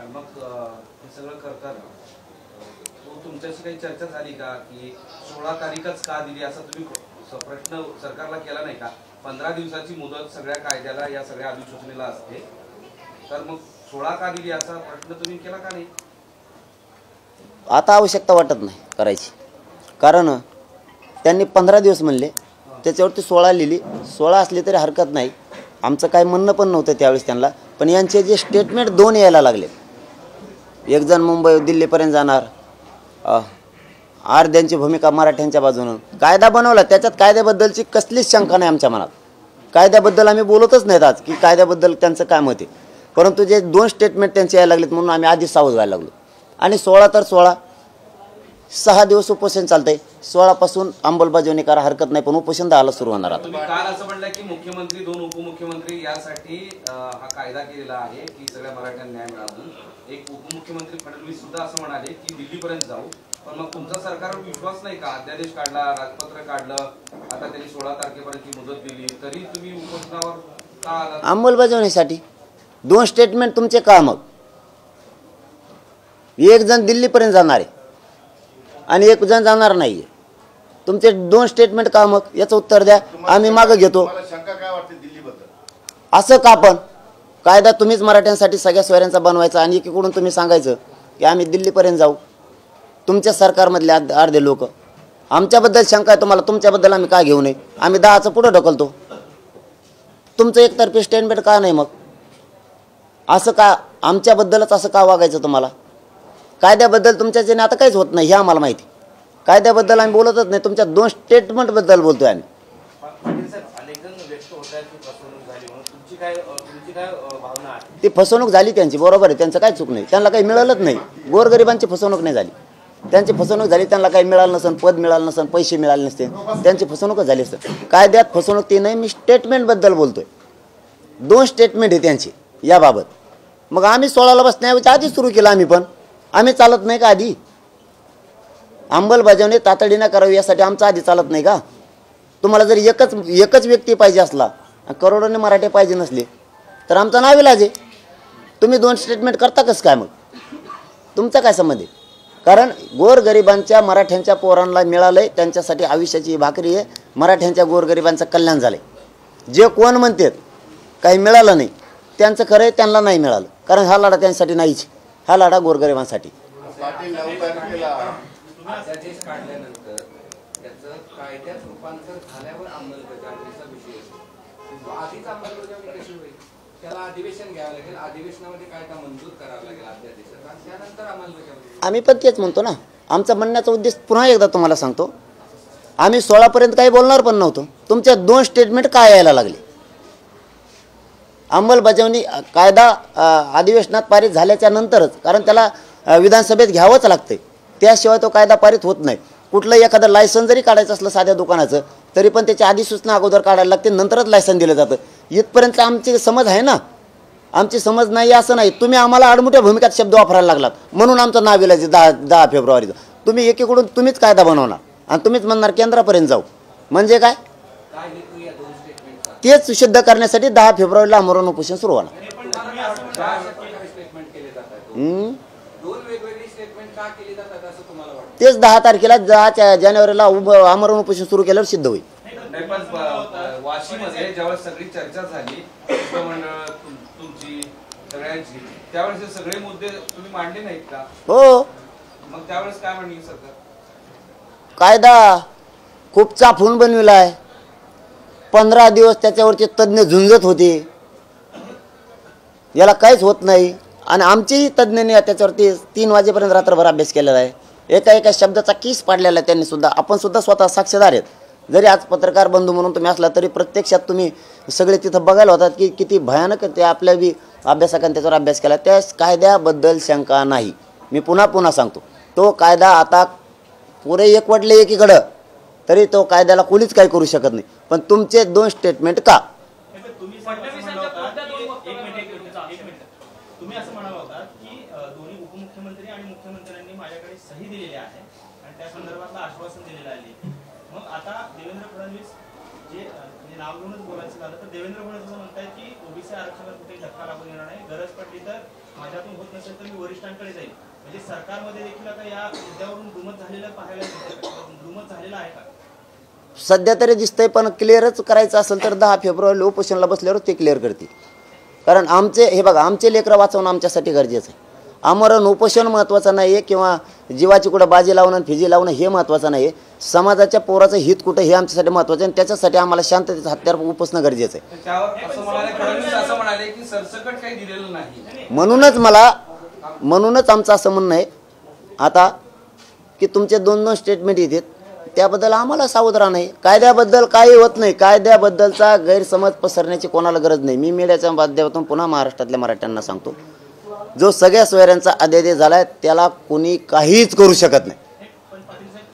आणि मग हे सगळं करताना तुमच्याशी काही चर्चा झाली का की 16 तारीखच का दिली असा तुम्ही प्रश्न सरकारला केला नाही का? 15 दिवसाची मुदत सगळ्या कायद्याला या सगळ्या अधिसूचनेला असते, तर मग 16 का दिली असा प्रश्न तुम्ही केला का नाही? आता आवश्यकता वाटत नाही करायची, कारण त्यांनी 15 दिवस म्हणले, त्याच्यावरती 16 लिहिली. 16 असली तरी हरकत नाही, आमचं काय म्हणणं पण नव्हतं त्यावेळेस त्यांना. पण यांचे जे स्टेटमेंट 2 यायला लागले, एक जण मुंबई दिल्लीपर्यंत जाणार, अर्ध्यांची भूमिका मराठ्यांच्या बाजूनं. कायदा बनवला, त्याच्यात कायद्याबद्दलची कसलीच शंका नाही आमच्या मनात. कायद्याबद्दल आम्ही बोलतच नाहीत आज की कायद्याबद्दल त्यांचं काय मत आहे, परंतु जे 2 स्टेटमेंट त्यांचे यायला लागलेत म्हणून आम्ही आधीच सावध व्हायला लागलो. आणि 16 तर 16, 6 दिवस उपोषण चालतंय. 16 पासून अंमलबजावणी करा, हरकत नाही, पण उपोषण 10ला सुरू होणार. आता तुम्ही काल असं म्हणलं की मुख्यमंत्री 2 उपमुख्यमंत्री यासाठी हा कायदा केलेला आहे की सगळ्या मराठ्यांना न्याय मिळावा. एक उपमुख्यमंत्री फडणवीस सुद्धा असं म्हणाले की दिल्लीपर्यंत जाऊ. पण मग तुमचा सरकारवर विश्वास नाही का? अध्यादेश काढला, राजपत्र काढलं, आता त्यांनी 16 तारखेपर्यंतची मुदत दिली, तरी तुम्ही उपोषणावर का आलात? अंमलबजावणीसाठी 2 स्टेटमेंट तुमचे का? मग एक जण दिल्लीपर्यंत जाणार आहे आणि एक जण जाणार नाहीये. तुमचे 2 स्टेटमेंट का? मग याचं उत्तर द्या, आम्ही मागं घेतो. शंका काय वाटते दिल्लीबद्दल? असं का? पण कायदा तुम्हीच मराठ्यांसाठी सगळ्या सोयऱ्यांचा बनवायचा आणि एकीकडून तुम्ही सांगायचं की आम्ही दिल्लीपर्यंत जाऊ. तुमच्या सरकारमधले अर्धे लोक, आमच्याबद्दल शंका आहे तुम्हाला, तुमच्याबद्दल आम्ही का घेऊ नये? आम्ही 10चं पुढं ढकलतो. तुमचं एकतर्फी स्टेटमेंट का नाही? मग असं का? आमच्याबद्दलच असं का वागायचं तुम्हाला? कायद्याबद्दल तुमच्याच्याने आता काहीच होत नाही हे आम्हाला माहिती. कायद्याबद्दल आम्ही बोलतच नाही, तुमच्या 2 स्टेटमेंटबद्दल बोलतोय आम्ही. ती फसवणूक झाली त्यांची, बरोबर आहे, त्यांचं काय चूक नाही, त्यांना काही मिळालंच नाही. गोरगरिबांची फसवणूक नाही झाली, त्यांची फसवणूक झाली. त्यांना काही मिळालं नसेल, पद मिळालं नसेल, पैसे मिळाले नसते, त्यांची फसवणूकच झाली असते. कायद्यात फसवणूक ती नाही, मी स्टेटमेंटबद्दल बोलतोय. 2 स्टेटमेंट आहे त्यांची याबाबत. मग आम्ही 16ला बसण्याऐवजी आधी सुरू केलं. आम्ही चालत नाही का आधी? अंमलबजावणी तातडीनं करावी यासाठी आमचं आधी चालत नाही का? तुम्हाला जर एकच व्यक्ती पाहिजे असला, करोडोने मराठे पाहिजे नसले, तर आमचा नाविलाज आहे. तुम्ही 2 स्टेटमेंट करता कसं काय? मग तुमचा काय संबंध आहे? कारण गोरगरिबांच्या मराठ्यांच्या पोरांना मिळालंय, त्यांच्यासाठी आयुष्याची भाकरी आहे. मराठ्यांच्या गोरगरिबांचं कल्याण झालंय. जे कोण म्हणतात काही मिळालं नाही, त्यांचं खरं आहे, त्यांना नाही मिळालं, कारण हा लढा त्यांच्यासाठी नाहीच, हा लढा गोरगरिबांसाठी. अध्यादेश काढल्यानंतर त्याचं कायद्यात रूपांतर झाल्यावर अंमलबजावणीचा विषय असतो. आधीच अंमलबजावणी कशी होईल? त्याला अधिवेशन घ्यावं लागेल, अधिवेशनामध्ये कायदा मंजूर करावा लागेल अध्यादेशाचा, त्यानंतर अंमलबजावणी. आम्ही पण तेच म्हणतो ना. आमचा म्हणण्याचा उद्देश पुन्हा एकदा तुम्हाला सांगतो, आम्ही 16 पर्यंत काही बोलणार पण नव्हतो. तुमच्या 2 स्टेटमेंट काय यायला लागले? अंमलबजावणी कायदा अधिवेशनात पारित झाल्याच्या नंतरच, कारण त्याला विधानसभेत घ्यावंच लागतंय, त्याशिवाय तो कायदा पारित होत नाही. कुठलं एखादं लायसन जरी काढायचं असलं साध्या दुकानाचं, तरी पण त्याची अधिसूचना अगोदर काढायला लागते, नंतरच लायसन दिलं जातं. इथपर्यंत आमची समज आहे ना. आमची समज नाही असं नाही. तुम्ही आम्हाला आडमुठ्या भूमिकात शब्द वापरायला लागलात म्हणून आमचं नाव येईल 10 फेब्रुवारीचं. तुम्ही एकीकडून तुम्हीच कायदा बनवणार आणि तुम्हीच म्हणणार केंद्रापर्यंत जाऊ, म्हणजे काय? तेच सिद्ध करण्यासाठी 10 फेब्रुवारीला आमरण उपोषण सुरू होणार. तेच 10 तारखेला 10 जानेवारीला आमरण उपोषण सुरू केल्यावर सिद्ध होईल. वाशीमध्ये ज्यावेळेस सगळी चर्चा झाली तुमची सगळ्यांची, त्यावेळेस सगळे मुद्दे तुम्ही मांडले नाहीत का? हो. मग त्यावेळेस काय म्हणली सरकार? कायदा खूप चाफून बनविलाय. 15 दिवस त्याच्यावरचे तज्ज्ञ झुंजत होते, याला काहीच होत नाही. आणि आमचेही तज्ज्ञांनी त्याच्यावरती 3 वाजेपर्यंत रात्रभर अभ्यास केलेला आहे. एका शब्दाचा कीस पाडलेला आहे त्यांनी सुद्धा. आपण सुद्धा स्वतः साक्षीदार आहेत. जरी आज पत्रकार बंधू म्हणून तुम्ही असला तरी प्रत्यक्षात तुम्ही सगळे तिथं बघायला होतात की किती भयानक ते आपल्या बी अभ्यासकांनी त्याच्यावर अभ्यास केला. त्या कायद्याबद्दल शंका नाही. मी पुन्हा सांगतो, तो कायदा आता पुरे एकवटले एकीकडं, तरी तो कायद्याला कोणीच काही करू शकत नाही. पण तुमचे 2 स्टेटमेंट का? तुम्ही असं म्हणाला होता की दोन्ही उपमुख्यमंत्री आणि मुख्यमंत्र्यांनी माझ्याकडे सही दिलेली आहे आणि त्या संदर्भातलं आश्वासन दिलेलं आहे. मग आता देवेंद्र फडणवीस जे म्हणजे नाव घेऊनच बोलायचं झालं तर देवेंद्र फडणवीस असं म्हणतायत की ओबीसी आरक्षणाला कुठे धक्का लागून येणार नाही, गरज पडली तर माझ्यातून होत नसेल तर मी वरिष्ठांकडे जाईल. म्हणजे सरकारमध्ये देखील आता या मुद्द्यावरून दुमत झालेलं पाहायला मिळतं. दुमत झालेलं आहे का? सध्या तरी दिसतंय, पण क्लिअरच करायचं असेल तर 10 फेब्रुवारीला उपोषणाला बसल्यावर ते क्लिअर करतील. कारण आमचे हे बघा, आमचे लेकरं वाचवणं आमच्यासाठी गरजेचं आहे. आमरण उपोषण महत्त्वाचं नाही आहे किंवा जीवाची कुठं बाजी लावणं आणि फिजी लावणं हे महत्त्वाचं नाही आहे. समाजाच्या पोराचं हित कुठं हे आमच्यासाठी महत्त्वाचं आहे आणि त्याच्यासाठी आम्हाला शांततेचं हत्यार उपसणं गरजेचं आहे. त्यावर असं म्हणाले फडणवीस असं म्हणाले की सरसकट काही दिलेलं नाही. म्हणूनच आमचं असं म्हणणं आहे आता की तुमचे 2-2 स्टेटमेंट येतात, त्याबद्दल आम्हाला सावध राहणं आहे. कायद्याबद्दल काही होत नाही, कायद्याबद्दलचा गैरसमज पसरण्याची कोणाला गरज नाही. मी मीडियाच्या माध्यमातून पुन्हा महाराष्ट्रातल्या मराठ्यांना सांगतो, जो सगळ्या सोयऱ्यांचा अध्यादेश झाला आहे त्याला कोणी काहीच करू शकत नाही.